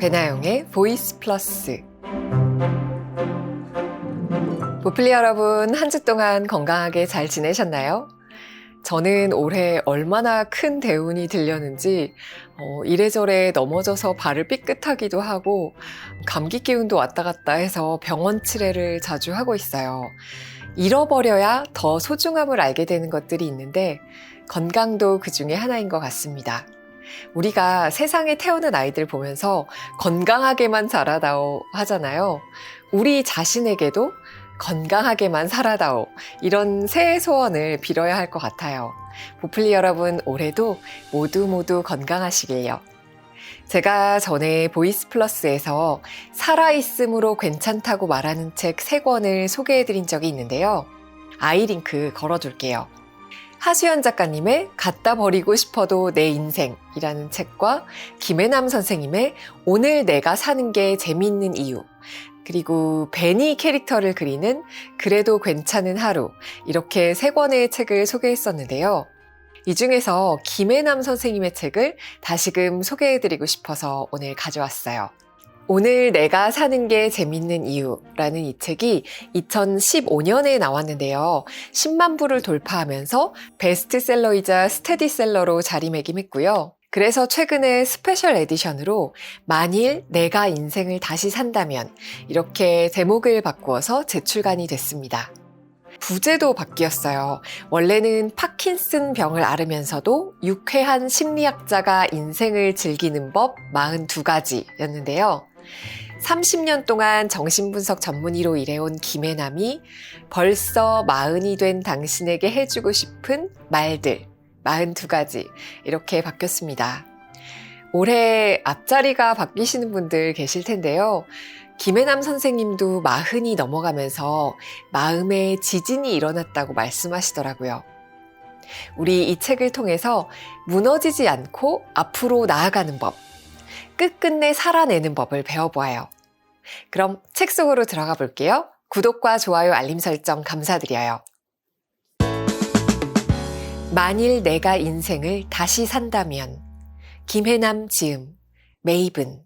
배나영의 보이스 플러스. 보플리 여러분, 한 주 동안 건강하게 잘 지내셨나요? 저는 올해 얼마나 큰 대운이 들렸는지 이래저래 넘어져서 발을 삐끗하기도 하고 감기 기운도 왔다 갔다 해서 병원 치레를 자주 하고 있어요. 잃어버려야 더 소중함을 알게 되는 것들이 있는데 건강도 그 중에 하나인 것 같습니다. 우리가 세상에 태어난 아이들 보면서 건강하게만 자라다오 하잖아요. 우리 자신에게도 건강하게만 살아다오, 이런 새해 소원을 빌어야 할 것 같아요. 보플리 여러분, 올해도 모두 건강하시길요. 제가 전에 보이스 플러스에서 살아있음으로 괜찮다고 말하는 책 3권을 소개해드린 적이 있는데요. 아이링크 걸어둘게요. 하수연 작가님의 갖다 버리고 싶어도 내 인생이라는 책과 김혜남 선생님의 오늘 내가 사는 게 재미있는 이유, 그리고 베니 캐릭터를 그리는 그래도 괜찮은 하루, 이렇게 3권의 책을 소개했었는데요. 이 중에서 김혜남 선생님의 책을 다시금 소개해드리고 싶어서 오늘 가져왔어요. 오늘 내가 사는 게 재밌는 이유라는 이 책이 2015년에 나왔는데요. 10만 부를 돌파하면서 베스트셀러이자 스테디셀러로 자리매김했고요. 그래서 최근에 스페셜 에디션으로 만일 내가 인생을 다시 산다면, 이렇게 제목을 바꾸어서 재출간이 됐습니다. 부제도 바뀌었어요. 원래는 파킨슨 병을 앓으면서도 유쾌한 심리학자가 인생을 즐기는 법 42가지였는데요. 30년 동안 정신분석 전문의로 일해온 김혜남이 벌써 40이 된 당신에게 해주고 싶은 말들 42가지, 이렇게 바뀌었습니다. 올해 앞자리가 바뀌시는 분들 계실 텐데요. 김혜남 선생님도 40이 넘어가면서 마음에 지진이 일어났다고 말씀하시더라고요. 우리 이 책을 통해서 무너지지 않고 앞으로 나아가는 법, 끝끝내 살아내는 법을 배워보아요. 그럼 책 속으로 들어가 볼게요. 구독과 좋아요, 알림 설정 감사드려요. 만일 내가 인생을 다시 산다면, 김혜남 지음, 메이븐.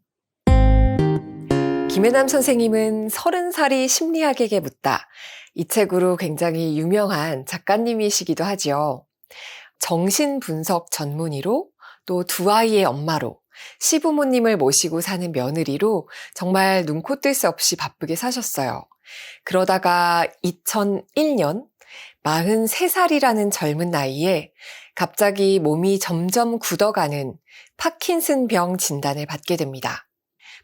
김혜남 선생님은 30살이 심리학에게 묻다, 이 책으로 굉장히 유명한 작가님이시기도 하죠. 정신분석 전문의로, 또 2아이의 엄마로, 시부모님을 모시고 사는 며느리로 정말 눈코 뜰 새 없이 바쁘게 사셨어요. 그러다가 2001년 43살이라는 젊은 나이에 갑자기 몸이 점점 굳어가는 파킨슨병 진단을 받게 됩니다.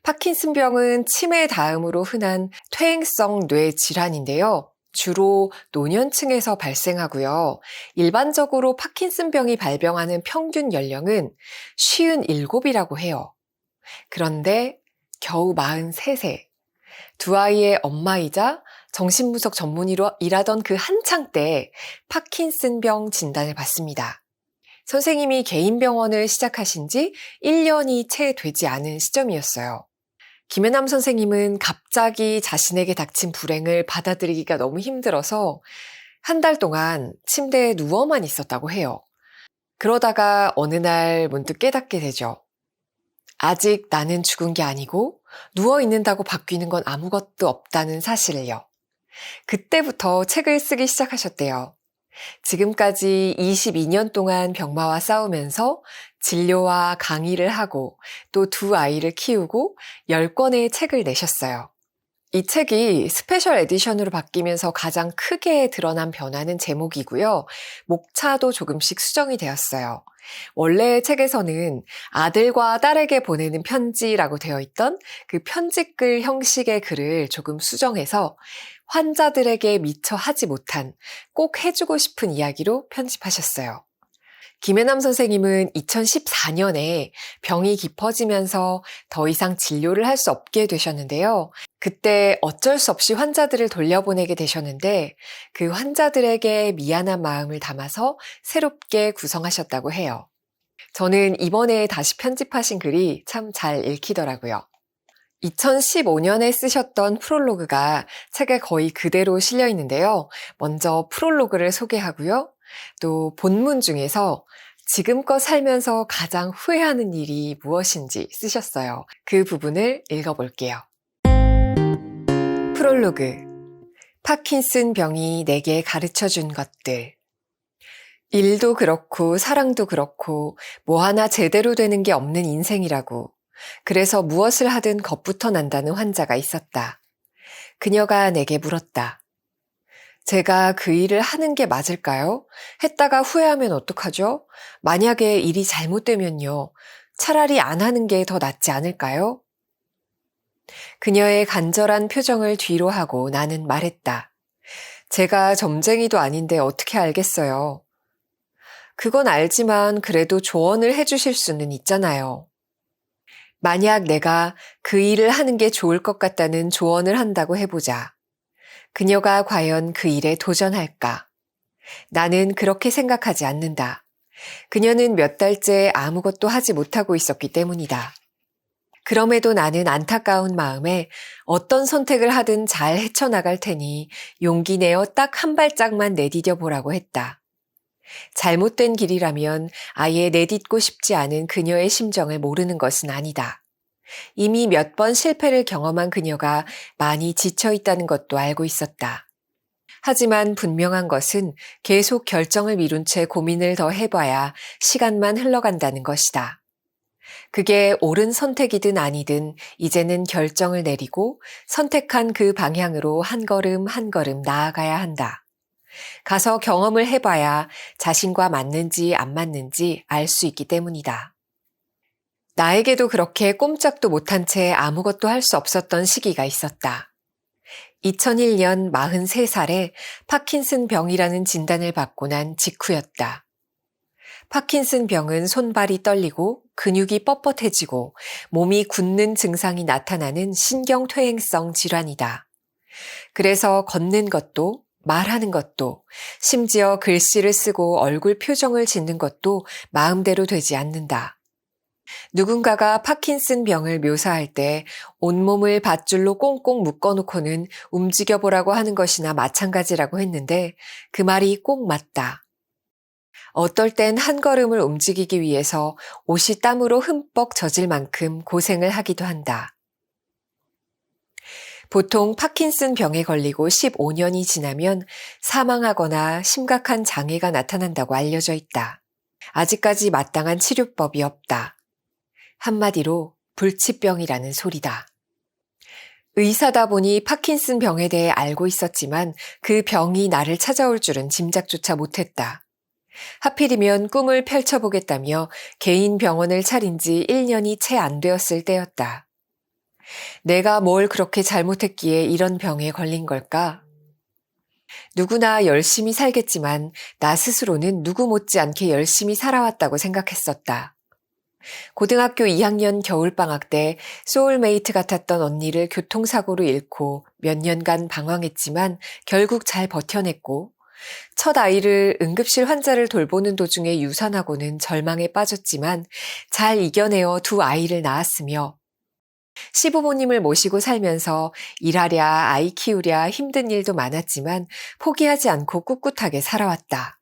파킨슨병은 치매 다음으로 흔한 퇴행성 뇌 질환인데요. 주로 노년층에서 발생하고요. 일반적으로 파킨슨병이 발병하는 평균 연령은 57이라고 해요. 그런데 겨우 43세, 2아이의 엄마이자 정신분석 전문의로 일하던 그 한창 때 파킨슨병 진단을 받습니다. 선생님이 개인 병원을 시작하신 지 1년이 채 되지 않은 시점이었어요. 김혜남 선생님은 갑자기 자신에게 닥친 불행을 받아들이기가 너무 힘들어서 한 달 동안 침대에 누워만 있었다고 해요. 그러다가 어느 날 문득 깨닫게 되죠. 아직 나는 죽은 게 아니고 누워있는다고 바뀌는 건 아무것도 없다는 사실을요. 그때부터 책을 쓰기 시작하셨대요. 지금까지 22년 동안 병마와 싸우면서 진료와 강의를 하고 또 2아이를 키우고 10권의 책을 내셨어요. 이 책이 스페셜 에디션으로 바뀌면서 가장 크게 드러난 변화는 제목이고요. 목차도 조금씩 수정이 되었어요. 원래 책에서는 아들과 딸에게 보내는 편지라고 되어 있던 그 편지글 형식의 글을 조금 수정해서 환자들에게 미처 하지 못한 꼭 해주고 싶은 이야기로 편집하셨어요. 김혜남 선생님은 2014년에 병이 깊어지면서 더 이상 진료를 할 수 없게 되셨는데요. 그때 어쩔 수 없이 환자들을 돌려보내게 되셨는데 그 환자들에게 미안한 마음을 담아서 새롭게 구성하셨다고 해요. 저는 이번에 다시 편집하신 글이 참 잘 읽히더라고요. 2015년에 쓰셨던 프롤로그가 책에 거의 그대로 실려 있는데요. 먼저 프롤로그를 소개하고요. 또 본문 중에서 지금껏 살면서 가장 후회하는 일이 무엇인지 쓰셨어요. 그 부분을 읽어볼게요. 프롤로그. 파킨슨 병이 내게 가르쳐준 것들. 일도 그렇고 사랑도 그렇고 뭐 하나 제대로 되는 게 없는 인생이라고. 그래서 무엇을 하든 겁부터 난다는 환자가 있었다. 그녀가 내게 물었다. 제가 그 일을 하는 게 맞을까요? 했다가 후회하면 어떡하죠? 만약에 일이 잘못되면요. 차라리 안 하는 게 더 낫지 않을까요? 그녀의 간절한 표정을 뒤로 하고 나는 말했다. 제가 점쟁이도 아닌데 어떻게 알겠어요? 그건 알지만 그래도 조언을 해주실 수는 있잖아요. 만약 내가 그 일을 하는 게 좋을 것 같다는 조언을 한다고 해보자. 그녀가 과연 그 일에 도전할까? 나는 그렇게 생각하지 않는다. 그녀는 몇 달째 아무것도 하지 못하고 있었기 때문이다. 그럼에도 나는 안타까운 마음에 어떤 선택을 하든 잘 헤쳐나갈 테니 용기 내어 딱 한 발짝만 내디뎌 보라고 했다. 잘못된 길이라면 아예 내딛고 싶지 않은 그녀의 심정을 모르는 것은 아니다. 이미 몇 번 실패를 경험한 그녀가 많이 지쳐 있다는 것도 알고 있었다. 하지만 분명한 것은 계속 결정을 미룬 채 고민을 더 해봐야 시간만 흘러간다는 것이다. 그게 옳은 선택이든 아니든 이제는 결정을 내리고 선택한 그 방향으로 한 걸음 한 걸음 나아가야 한다. 가서 경험을 해봐야 자신과 맞는지 안 맞는지 알 수 있기 때문이다. 나에게도 그렇게 꼼짝도 못한 채 아무것도 할 수 없었던 시기가 있었다. 2001년 43살에 파킨슨 병이라는 진단을 받고 난 직후였다. 파킨슨 병은 손발이 떨리고 근육이 뻣뻣해지고 몸이 굳는 증상이 나타나는 신경퇴행성 질환이다. 그래서 걷는 것도 말하는 것도 심지어 글씨를 쓰고 얼굴 표정을 짓는 것도 마음대로 되지 않는다. 누군가가 파킨슨 병을 묘사할 때 온몸을 밧줄로 꽁꽁 묶어놓고는 움직여보라고 하는 것이나 마찬가지라고 했는데 그 말이 꼭 맞다. 어떨 땐 한 걸음을 움직이기 위해서 옷이 땀으로 흠뻑 젖을 만큼 고생을 하기도 한다. 보통 파킨슨 병에 걸리고 15년이 지나면 사망하거나 심각한 장애가 나타난다고 알려져 있다. 아직까지 마땅한 치료법이 없다. 한마디로 불치병이라는 소리다. 의사다 보니 파킨슨 병에 대해 알고 있었지만 그 병이 나를 찾아올 줄은 짐작조차 못했다. 하필이면 꿈을 펼쳐보겠다며 개인 병원을 차린 지 1년이 채 안 되었을 때였다. 내가 뭘 그렇게 잘못했기에 이런 병에 걸린 걸까? 누구나 열심히 살겠지만 나 스스로는 누구 못지않게 열심히 살아왔다고 생각했었다. 고등학교 2학년 겨울방학 때 소울메이트 같았던 언니를 교통사고로 잃고 몇 년간 방황했지만 결국 잘 버텨냈고 첫 아이를 응급실 환자를 돌보는 도중에 유산하고는 절망에 빠졌지만 잘 이겨내어 두 아이를 낳았으며 시부모님을 모시고 살면서 일하랴 아이 키우랴 힘든 일도 많았지만 포기하지 않고 꿋꿋하게 살아왔다.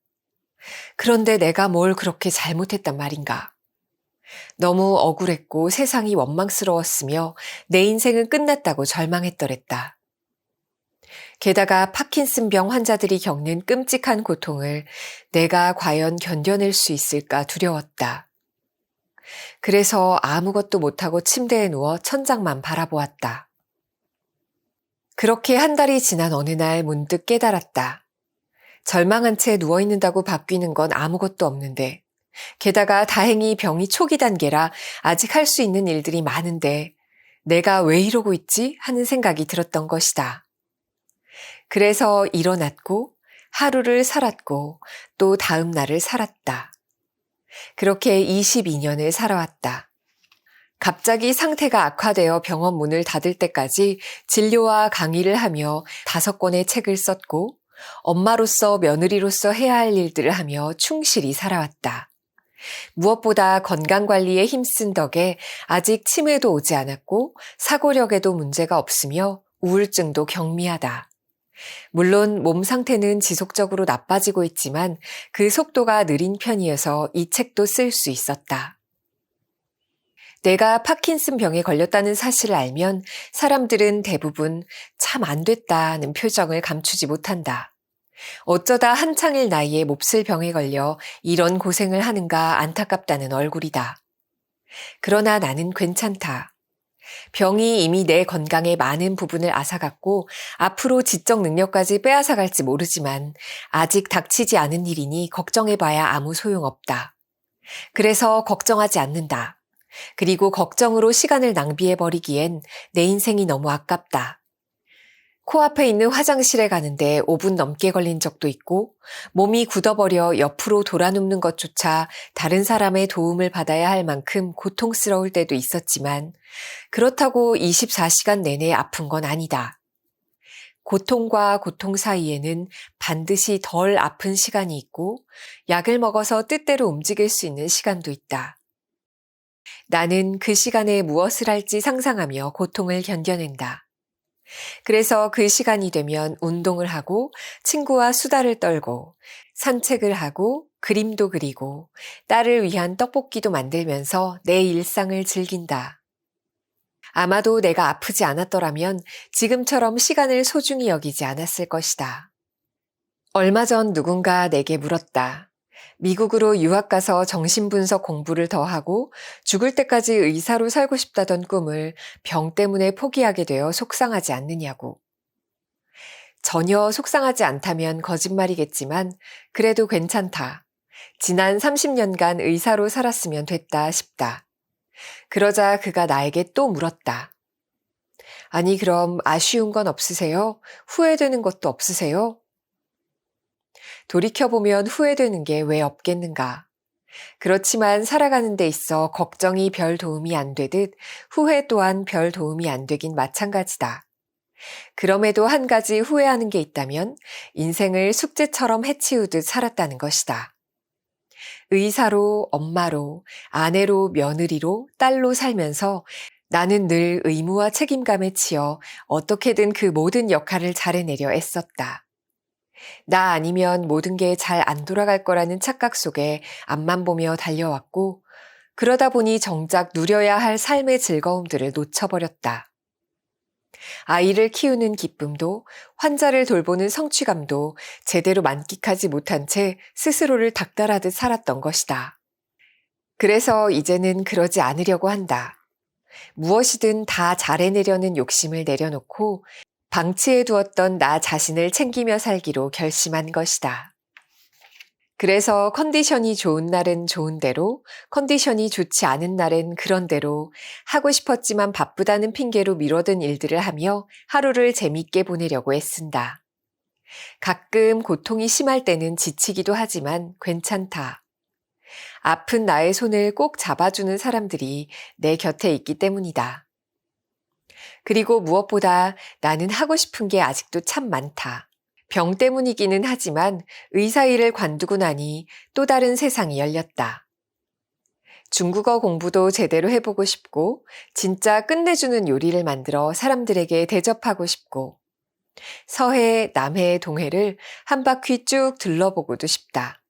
그런데 내가 뭘 그렇게 잘못했단 말인가. 너무 억울했고 세상이 원망스러웠으며 내 인생은 끝났다고 절망했더랬다. 게다가 파킨슨병 환자들이 겪는 끔찍한 고통을 내가 과연 견뎌낼 수 있을까 두려웠다. 그래서 아무것도 못하고 침대에 누워 천장만 바라보았다. 그렇게 한 달이 지난 어느 날 문득 깨달았다. 절망한 채 누워있는다고 바뀌는 건 아무것도 없는데 게다가 다행히 병이 초기 단계라 아직 할 수 있는 일들이 많은데 내가 왜 이러고 있지? 하는 생각이 들었던 것이다. 그래서 일어났고 하루를 살았고 또 다음 날을 살았다. 그렇게 22년을 살아왔다. 갑자기 상태가 악화되어 병원 문을 닫을 때까지 진료와 강의를 하며 5권의 책을 썼고 엄마로서 며느리로서 해야 할 일들을 하며 충실히 살아왔다. 무엇보다 건강관리에 힘쓴 덕에 아직 치매도 오지 않았고 사고력에도 문제가 없으며 우울증도 경미하다. 물론 몸 상태는 지속적으로 나빠지고 있지만 그 속도가 느린 편이어서 이 책도 쓸 수 있었다. 내가 파킨슨 병에 걸렸다는 사실을 알면 사람들은 대부분 참 안 됐다는 표정을 감추지 못한다. 어쩌다 한창일 나이에 몹쓸 병에 걸려 이런 고생을 하는가 안타깝다는 얼굴이다. 그러나 나는 괜찮다. 병이 이미 내 건강의 많은 부분을 앗아갔고 앞으로 지적 능력까지 빼앗아갈지 모르지만 아직 닥치지 않은 일이니 걱정해봐야 아무 소용없다. 그래서 걱정하지 않는다. 그리고 걱정으로 시간을 낭비해버리기엔 내 인생이 너무 아깝다. 코앞에 있는 화장실에 가는데 5분 넘게 걸린 적도 있고 몸이 굳어버려 옆으로 돌아눕는 것조차 다른 사람의 도움을 받아야 할 만큼 고통스러울 때도 있었지만 그렇다고 24시간 내내 아픈 건 아니다. 고통과 고통 사이에는 반드시 덜 아픈 시간이 있고 약을 먹어서 뜻대로 움직일 수 있는 시간도 있다. 나는 그 시간에 무엇을 할지 상상하며 고통을 견뎌낸다. 그래서 그 시간이 되면 운동을 하고 친구와 수다를 떨고 산책을 하고 그림도 그리고 딸을 위한 떡볶이도 만들면서 내 일상을 즐긴다. 아마도 내가 아프지 않았더라면 지금처럼 시간을 소중히 여기지 않았을 것이다. 얼마 전 누군가 내게 물었다. 미국으로 유학 가서 정신분석 공부를 더 하고 죽을 때까지 의사로 살고 싶다던 꿈을 병 때문에 포기하게 되어 속상하지 않느냐고. 전혀 속상하지 않다면 거짓말이겠지만 그래도 괜찮다. 지난 30년간 의사로 살았으면 됐다 싶다. 그러자 그가 나에게 또 물었다. 아니 그럼 아쉬운 건 없으세요? 후회되는 것도 없으세요? 돌이켜보면 후회되는 게 왜 없겠는가. 그렇지만 살아가는 데 있어 걱정이 별 도움이 안 되듯 후회 또한 별 도움이 안 되긴 마찬가지다. 그럼에도 한 가지 후회하는 게 있다면 인생을 숙제처럼 해치우듯 살았다는 것이다. 의사로, 엄마로, 아내로, 며느리로, 딸로 살면서 나는 늘 의무와 책임감에 치여 어떻게든 그 모든 역할을 잘 해내려 애썼다. 나 아니면 모든 게 잘 안 돌아갈 거라는 착각 속에 앞만 보며 달려왔고 그러다 보니 정작 누려야 할 삶의 즐거움들을 놓쳐버렸다. 아이를 키우는 기쁨도 환자를 돌보는 성취감도 제대로 만끽하지 못한 채 스스로를 닥달하듯 살았던 것이다. 그래서 이제는 그러지 않으려고 한다. 무엇이든 다 잘해내려는 욕심을 내려놓고 방치해두었던 나 자신을 챙기며 살기로 결심한 것이다. 그래서 컨디션이 좋은 날은 좋은 대로, 컨디션이 좋지 않은 날엔 그런 대로 하고 싶었지만 바쁘다는 핑계로 미뤄둔 일들을 하며 하루를 재밌게 보내려고 애쓴다. 가끔 고통이 심할 때는 지치기도 하지만 괜찮다. 아픈 나의 손을 꼭 잡아주는 사람들이 내 곁에 있기 때문이다. 그리고 무엇보다 나는 하고 싶은 게 아직도 참 많다. 병 때문이기는 하지만 의사 일을 관두고 나니 또 다른 세상이 열렸다. 중국어 공부도 제대로 해보고 싶고 진짜 끝내주는 요리를 만들어 사람들에게 대접하고 싶고 서해, 남해, 동해를 한 바퀴 쭉 둘러보고도 싶다.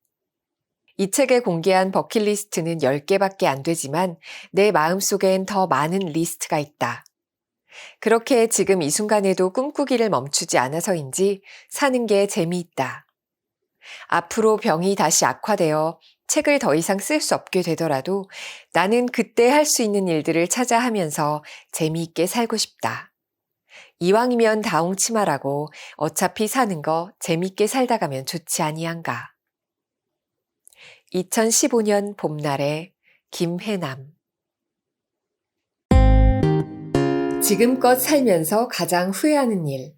이 책에 공개한 버킷리스트는 10개밖에 안 되지만 내 마음속엔 더 많은 리스트가 있다. 그렇게 지금 이 순간에도 꿈꾸기를 멈추지 않아서인지 사는 게 재미있다. 앞으로 병이 다시 악화되어 책을 더 이상 쓸 수 없게 되더라도 나는 그때 할 수 있는 일들을 찾아 하면서 재미있게 살고 싶다. 이왕이면 다홍치마라고 어차피 사는 거 재미있게 살다 가면 좋지 아니한가. 2015년 봄날의 김혜남. 지금껏 살면서 가장 후회하는 일.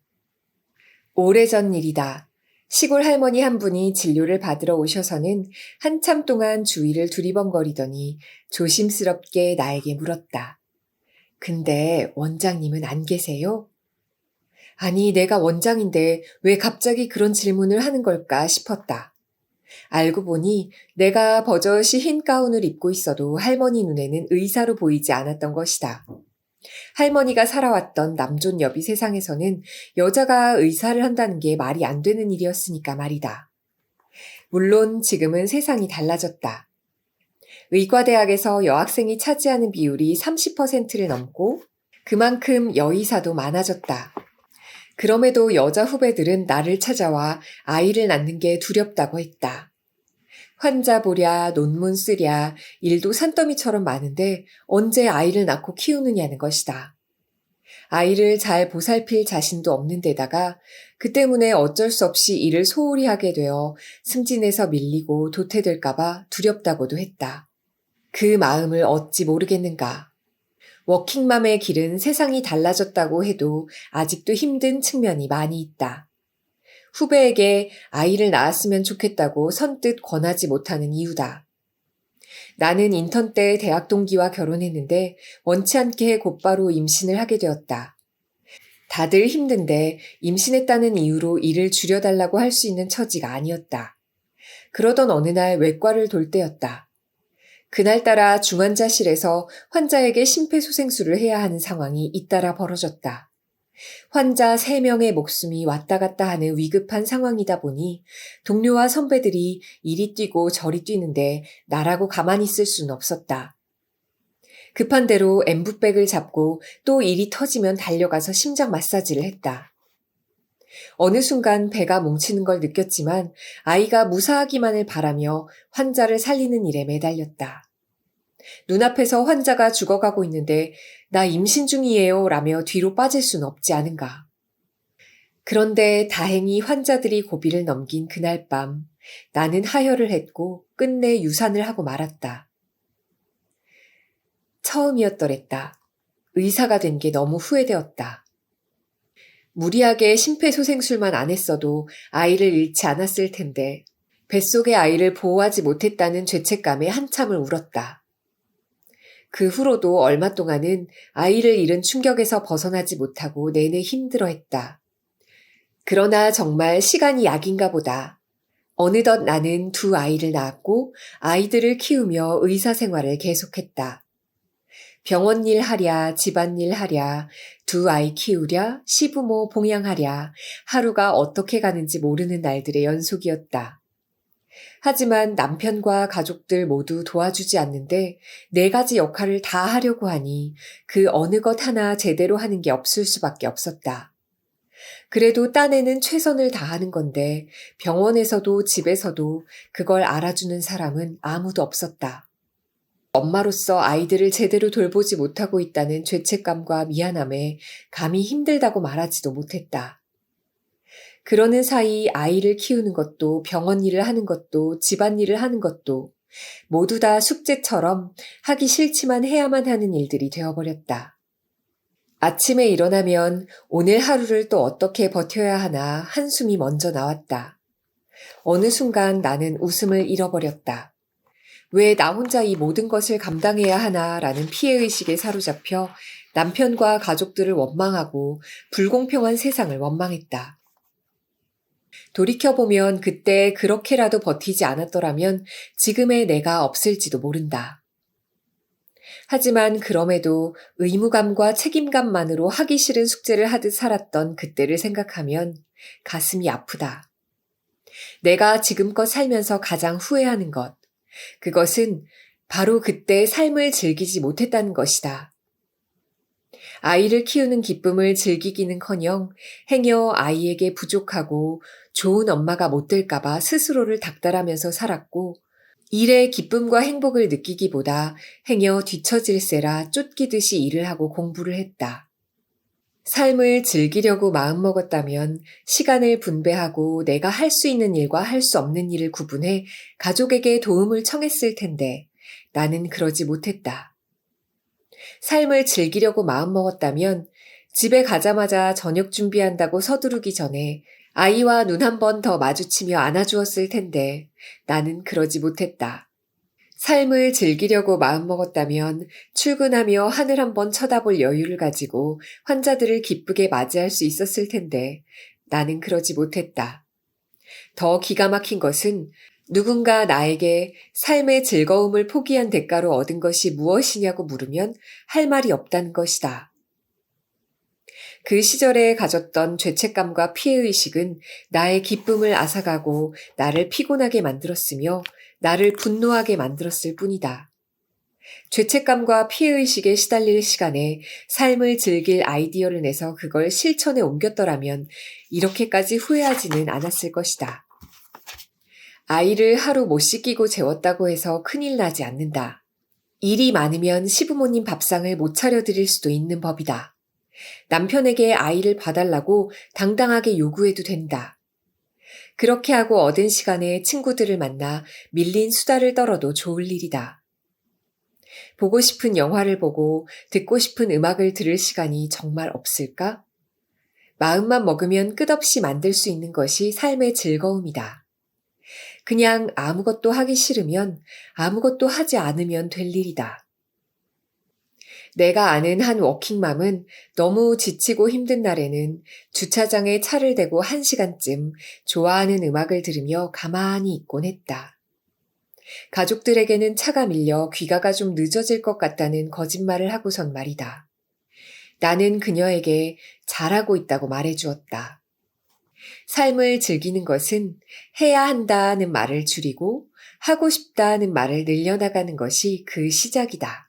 오래전 일이다. 시골 할머니 한 분이 진료를 받으러 오셔서는 한참 동안 주위를 두리번거리더니 조심스럽게 나에게 물었다. 근데 원장님은 안 계세요? 아니, 내가 원장인데 왜 갑자기 그런 질문을 하는 걸까 싶었다. 알고 보니 내가 버젓이 흰 가운을 입고 있어도 할머니 눈에는 의사로 보이지 않았던 것이다. 할머니가 살아왔던 남존여비 세상에서는 여자가 의사를 한다는 게 말이 안 되는 일이었으니까 말이다. 물론 지금은 세상이 달라졌다. 의과대학에서 여학생이 차지하는 비율이 30%를 넘고 그만큼 여의사도 많아졌다. 그럼에도 여자 후배들은 나를 찾아와 아이를 낳는 게 두렵다고 했다. 환자 보랴, 논문 쓰랴, 일도 산더미처럼 많은데 언제 아이를 낳고 키우느냐는 것이다. 아이를 잘 보살필 자신도 없는 데다가 그 때문에 어쩔 수 없이 일을 소홀히 하게 되어 승진해서 밀리고 도태될까봐 두렵다고도 했다. 그 마음을 어찌 모르겠는가. 워킹맘의 길은 세상이 달라졌다고 해도 아직도 힘든 측면이 많이 있다. 후배에게 아이를 낳았으면 좋겠다고 선뜻 권하지 못하는 이유다. 나는 인턴 때 대학 동기와 결혼했는데 원치 않게 곧바로 임신을 하게 되었다. 다들 힘든데 임신했다는 이유로 일을 줄여달라고 할 수 있는 처지가 아니었다. 그러던 어느 날 외과를 돌 때였다. 그날따라 중환자실에서 환자에게 심폐소생술을 해야 하는 상황이 잇따라 벌어졌다. 환자 3명의 목숨이 왔다 갔다 하는 위급한 상황이다 보니 동료와 선배들이 이리 뛰고 저리 뛰는데 나라고 가만히 있을 수는 없었다. 급한 대로 엠브백을 잡고 또 일이 터지면 달려가서 심장 마사지를 했다. 어느 순간 배가 뭉치는 걸 느꼈지만 아이가 무사하기만을 바라며 환자를 살리는 일에 매달렸다. 눈앞에서 환자가 죽어가고 있는데 나 임신 중이에요 라며 뒤로 빠질 순 없지 않은가. 그런데 다행히 환자들이 고비를 넘긴 그날 밤 나는 하혈을 했고 끝내 유산을 하고 말았다. 처음이었더랬다. 의사가 된 게 너무 후회되었다. 무리하게 심폐소생술만 안 했어도 아이를 잃지 않았을 텐데 뱃속의 아이를 보호하지 못했다는 죄책감에 한참을 울었다. 그 후로도 얼마 동안은 아이를 잃은 충격에서 벗어나지 못하고 내내 힘들어했다. 그러나 정말 시간이 약인가 보다. 어느덧 나는 2 아이를 낳았고 아이들을 키우며 의사 생활을 계속했다. 병원 일 하랴, 집안일 하랴, 2 아이 키우랴, 시부모 봉양하랴, 하루가 어떻게 가는지 모르는 날들의 연속이었다. 하지만 남편과 가족들 모두 도와주지 않는데 4가지 역할을 다 하려고 하니 그 어느 것 하나 제대로 하는 게 없을 수밖에 없었다. 그래도 딴에는 최선을 다하는 건데 병원에서도 집에서도 그걸 알아주는 사람은 아무도 없었다. 엄마로서 아이들을 제대로 돌보지 못하고 있다는 죄책감과 미안함에 감히 힘들다고 말하지도 못했다. 그러는 사이 아이를 키우는 것도 병원 일을 하는 것도 집안일을 하는 것도 모두 다 숙제처럼 하기 싫지만 해야만 하는 일들이 되어버렸다. 아침에 일어나면 오늘 하루를 또 어떻게 버텨야 하나 한숨이 먼저 나왔다. 어느 순간 나는 웃음을 잃어버렸다. 왜 나 혼자 이 모든 것을 감당해야 하나라는 피해의식에 사로잡혀 남편과 가족들을 원망하고 불공평한 세상을 원망했다. 돌이켜보면 그때 그렇게라도 버티지 않았더라면 지금의 내가 없을지도 모른다. 하지만 그럼에도 의무감과 책임감만으로 하기 싫은 숙제를 하듯 살았던 그때를 생각하면 가슴이 아프다. 내가 지금껏 살면서 가장 후회하는 것, 그것은 바로 그때 삶을 즐기지 못했다는 것이다. 아이를 키우는 기쁨을 즐기기는커녕 행여 아이에게 부족하고 좋은 엄마가 못 될까봐 스스로를 닥달하면서 살았고 일의 기쁨과 행복을 느끼기보다 행여 뒤처질세라 쫓기듯이 일을 하고 공부를 했다. 삶을 즐기려고 마음먹었다면 시간을 분배하고 내가 할 수 있는 일과 할 수 없는 일을 구분해 가족에게 도움을 청했을 텐데 나는 그러지 못했다. 삶을 즐기려고 마음먹었다면 집에 가자마자 저녁 준비한다고 서두르기 전에 아이와 눈 한 번 더 마주치며 안아주었을 텐데 나는 그러지 못했다. 삶을 즐기려고 마음먹었다면 출근하며 하늘 한번 쳐다볼 여유를 가지고 환자들을 기쁘게 맞이할 수 있었을 텐데 나는 그러지 못했다. 더 기가 막힌 것은 누군가 나에게 삶의 즐거움을 포기한 대가로 얻은 것이 무엇이냐고 물으면 할 말이 없다는 것이다. 그 시절에 가졌던 죄책감과 피해의식은 나의 기쁨을 앗아가고 나를 피곤하게 만들었으며 나를 분노하게 만들었을 뿐이다. 죄책감과 피해의식에 시달릴 시간에 삶을 즐길 아이디어를 내서 그걸 실천에 옮겼더라면 이렇게까지 후회하지는 않았을 것이다. 아이를 하루 못 씻기고 재웠다고 해서 큰일 나지 않는다. 일이 많으면 시부모님 밥상을 못 차려드릴 수도 있는 법이다. 남편에게 아이를 봐달라고 당당하게 요구해도 된다. 그렇게 하고 얻은 시간에 친구들을 만나 밀린 수다를 떨어도 좋을 일이다. 보고 싶은 영화를 보고 듣고 싶은 음악을 들을 시간이 정말 없을까? 마음만 먹으면 끝없이 만들 수 있는 것이 삶의 즐거움이다. 그냥 아무것도 하기 싫으면 아무것도 하지 않으면 될 일이다. 내가 아는 한 워킹맘은 너무 지치고 힘든 날에는 주차장에 차를 대고 1시간쯤 좋아하는 음악을 들으며 가만히 있곤 했다. 가족들에게는 차가 밀려 귀가가 좀 늦어질 것 같다는 거짓말을 하고선 말이다. 나는 그녀에게 잘하고 있다고 말해주었다. 삶을 즐기는 것은 해야 한다는 말을 줄이고 하고 싶다는 말을 늘려나가는 것이 그 시작이다.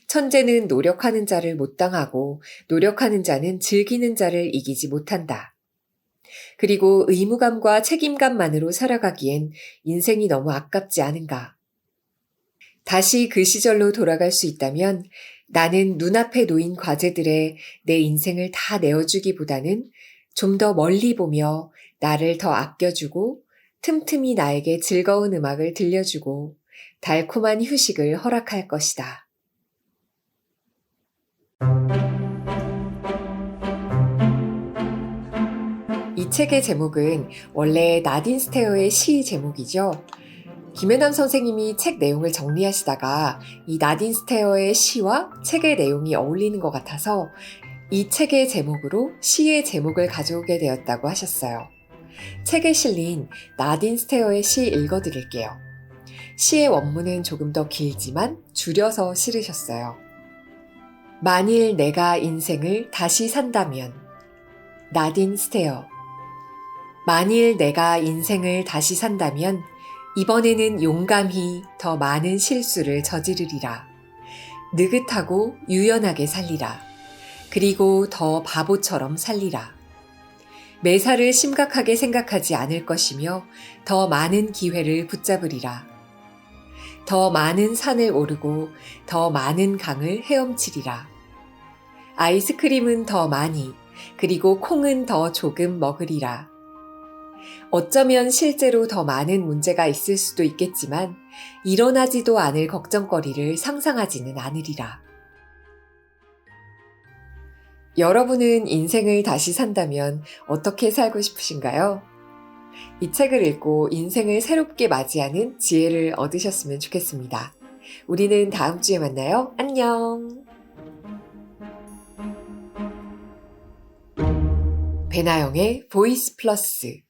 천재는 노력하는 자를 못 당하고 노력하는 자는 즐기는 자를 이기지 못한다. 그리고 의무감과 책임감만으로 살아가기엔 인생이 너무 아깝지 않은가. 다시 그 시절로 돌아갈 수 있다면 나는 눈앞에 놓인 과제들에 내 인생을 다 내어주기보다는 좀 더 멀리 보며 나를 더 아껴주고 틈틈이 나에게 즐거운 음악을 들려주고 달콤한 휴식을 허락할 것이다. 이 책의 제목은 원래 나딘 스테어의 시 제목이죠. 김혜남 선생님이 책 내용을 정리하시다가 이 나딘 스테어의 시와 책의 내용이 어울리는 것 같아서 이 책의 제목으로 시의 제목을 가져오게 되었다고 하셨어요. 책에 실린 나딘 스테어의 시 읽어드릴게요. 시의 원문은 조금 더 길지만 줄여서 실으셨어요. 만일 내가 인생을 다시 산다면 나딘 스테어. 만일 내가 인생을 다시 산다면 이번에는 용감히 더 많은 실수를 저지르리라. 느긋하고 유연하게 살리라. 그리고 더 바보처럼 살리라. 매사를 심각하게 생각하지 않을 것이며 더 많은 기회를 붙잡으리라. 더 많은 산을 오르고 더 많은 강을 헤엄치리라. 아이스크림은 더 많이, 그리고 콩은 더 조금 먹으리라. 어쩌면 실제로 더 많은 문제가 있을 수도 있겠지만 일어나지도 않을 걱정거리를 상상하지는 않으리라. 여러분은 인생을 다시 산다면 어떻게 살고 싶으신가요? 이 책을 읽고 인생을 새롭게 맞이하는 지혜를 얻으셨으면 좋겠습니다. 우리는 다음 주에 만나요. 안녕. 배나영의 보이스 플러스